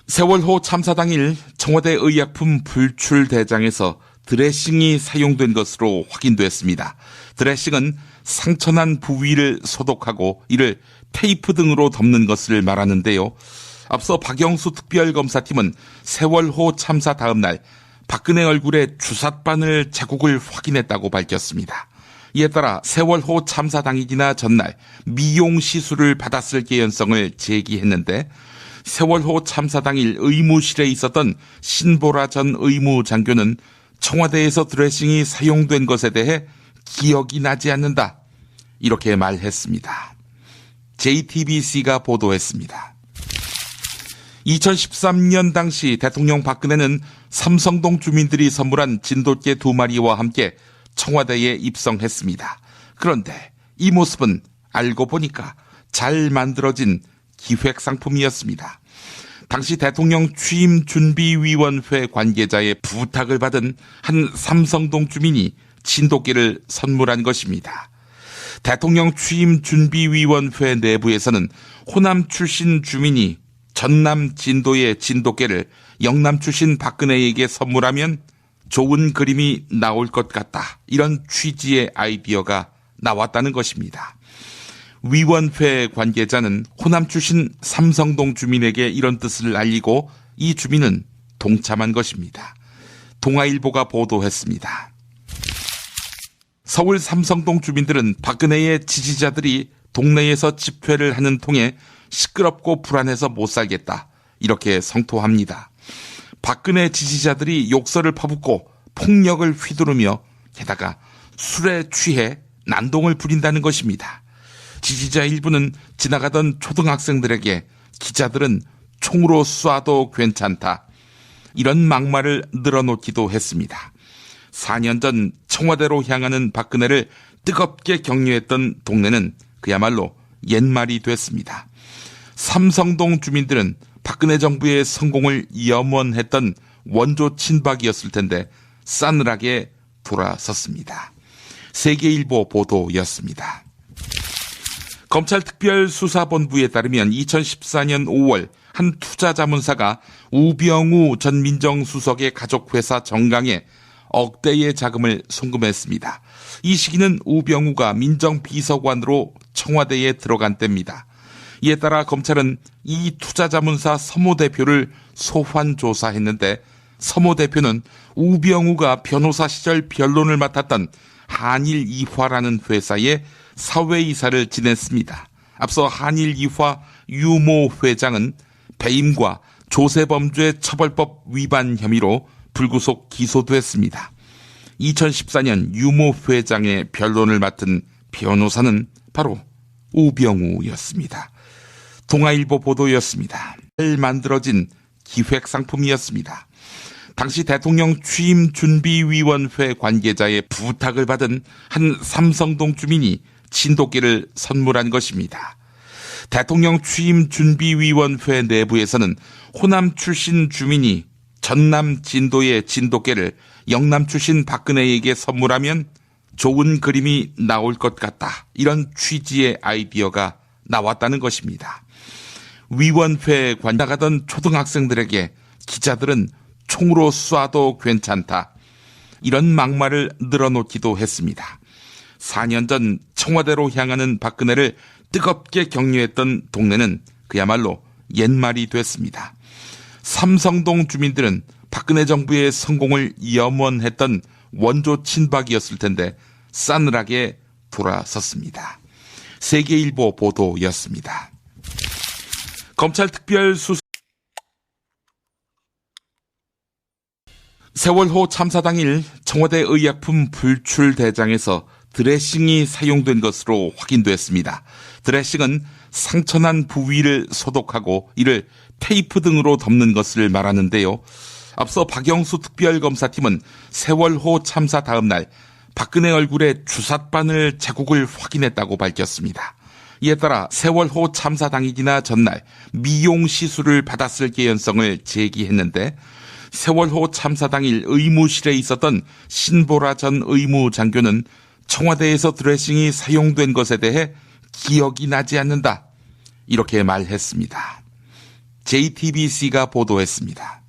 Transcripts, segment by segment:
세월호 참사 당일 청와대 의약품 불출 대장에서 드레싱이 사용된 것으로 확인됐습니다. 드레싱은 상처난 부위를 소독하고 이를 테이프 등으로 덮는 것을 말하는데요. 앞서 박영수 특별검사팀은 세월호 참사 다음 날 박근혜 얼굴에 주삿바늘 자국을 확인했다고 밝혔습니다. 이에 따라 세월호 참사 당일이나 전날 미용 시술을 받았을 개연성을 제기했는데 세월호 참사 당일 의무실에 있었던 신보라 전 의무장교는 청와대에서 드레싱이 사용된 것에 대해 기억이 나지 않는다, 이렇게 말했습니다. JTBC가 보도했습니다. 2013년 당시 대통령 박근혜는 삼성동 주민들이 선물한 진돗개 2마리와 함께 청와대에 입성했습니다. 그런데 이 모습은 알고 보니까 잘 만들어진 기획상품이었습니다. 당시 대통령 취임준비위원회 관계자의 부탁을 받은 한 삼성동 주민이 진돗개를 선물한 것입니다. 대통령 취임준비위원회 내부에서는 호남 출신 주민이 전남 진도의 진돗개를 영남 출신 박근혜에게 선물하면 좋은 그림이 나올 것 같다, 이런 취지의 아이디어가 나왔다는 것입니다. 위원회 관계자는 호남 출신 삼성동 주민에게 이런 뜻을 알리고 이 주민은 동참한 것입니다. 동아일보가 보도했습니다. 서울 삼성동 주민들은 박근혜의 지지자들이 동네에서 집회를 하는 통에 시끄럽고 불안해서 못 살겠다, 이렇게 성토합니다. 박근혜 지지자들이 욕설을 퍼붓고 폭력을 휘두르며 게다가 술에 취해 난동을 부린다는 것입니다. 지지자 일부는 지나가던 초등학생들에게 기자들은 총으로 쏴도 괜찮다, 이런 막말을 늘어놓기도 했습니다. 4년 전 청와대로 향하는 박근혜를 뜨겁게 격려했던 동네는 그야말로 옛말이 됐습니다. 삼성동 주민들은 박근혜 정부의 성공을 염원했던 원조 친박이었을 텐데 싸늘하게 돌아섰습니다. 세계일보 보도였습니다. 검찰특별수사본부에 따르면 2014년 5월 한 투자자문사가 우병우 전 민정수석의 가족회사 정강에 억대의 자금을 송금했습니다. 이 시기는 우병우가 민정비서관으로 청와대에 들어간 때입니다. 이에 따라 검찰은 이 투자자문사 서모 대표를 소환 조사했는데 서모 대표는 우병우가 변호사 시절 변론을 맡았던 한일이화라는 회사의 사회이사를 지냈습니다. 앞서 한일이화 유모 회장은 배임과 조세범죄 처벌법 위반 혐의로 불구속 기소됐습니다. 2014년 유모 회장의 변론을 맡은 변호사는 바로 우병우였습니다. 동아일보 보도였습니다. 잘 만들어진 기획상품이었습니다. 당시 대통령 취임준비위원회 관계자의 부탁을 받은 한 삼성동 주민이 진돗개를 선물한 것입니다. 대통령 취임준비위원회 내부에서는 호남 출신 주민이 전남 진도의 진돗개를 영남 출신 박근혜에게 선물하면 좋은 그림이 나올 것 같다, 이런 취지의 아이디어가 나왔다는 것입니다. 위원회 관장하던 초등학생들에게 기자들은 총으로 쏴도 괜찮다, 이런 막말을 늘어놓기도 했습니다. 4년 전 청와대로 향하는 박근혜를 뜨겁게 격려했던 동네는 그야말로 옛말이 됐습니다. 삼성동 주민들은 박근혜 정부의 성공을 염원했던 원조 친박이었을 텐데 싸늘하게 돌아섰습니다. 세계일보 보도였습니다. 검찰 특별수사 세월호 참사 당일 청와대 의약품 불출 대장에서 드레싱이 사용된 것으로 확인됐습니다. 드레싱은 상처난 부위를 소독하고 이를 테이프 등으로 덮는 것을 말하는데요. 앞서 박영수 특별검사팀은 세월호 참사 다음 날 박근혜 얼굴에 주삿바늘 자국을 확인했다고 밝혔습니다. 이에 따라 세월호 참사 당일이나 전날 미용 시술을 받았을 개연성을 제기했는데 세월호 참사 당일 의무실에 있었던 신보라 전 의무장교는 청와대에서 드레싱이 사용된 것에 대해 기억이 나지 않는다, 이렇게 말했습니다. JTBC가 보도했습니다.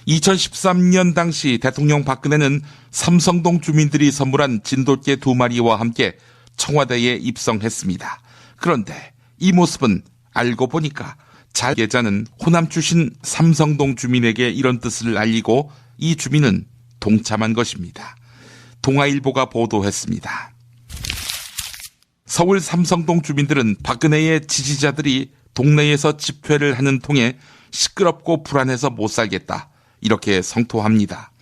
2013년 당시 대통령 박근혜는 삼성동 주민들이 선물한 진돗개 2마리와 함께 청와대에 입성했습니다. 그런데 이 모습은 알고 보니까 잘 계자는 호남 출신 삼성동 주민에게 이런 뜻을 알리고 이 주민은 동참한 것입니다. 동아일보가 보도했습니다. 서울 삼성동 주민들은 박근혜의 지지자들이 동네에서 집회를 하는 통에 시끄럽고 불안해서 못 살겠다, 이렇게 성토합니다.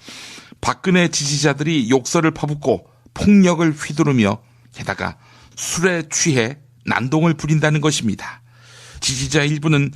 박근혜 지지자들이 욕설을 퍼붓고 폭력을 휘두르며 게다가 술에 취해 난동을 부린다는 것입니다. 지지자 일부는